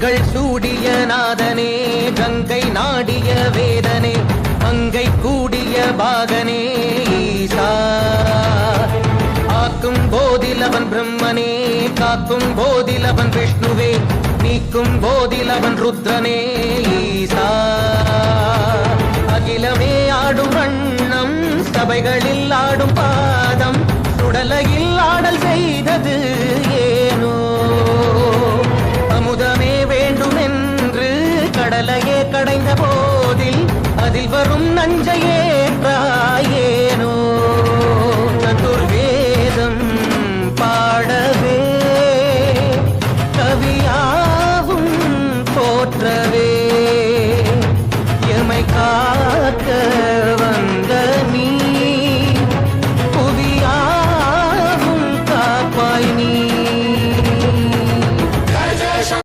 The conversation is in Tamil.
திங்கள் சூடிய நாதனே கங்கை நாடிய வேதனே மங்கை கூடிய பாகனே ஈசா ஆக்கும் போதில் அவன் பிரம்மனே காக்கும் போதில் அவன் விஷ்ணுவே நீக்கும் போதில் அவன் ருத்ரனே ஈசா அகிலமே ஆடும் வண்ணம் சபைகளில் ஆடும் பாதம் சுடலையில் ஆடல் செய்தது ஏனோ அமுதமே வேண்டுமென்று கடலையே கடைந்த போதில் அதில் வரும் நஞ்சையேற்றாயேனோ சதுர்வேதம் பாடவே கவியாவும் போற்றவே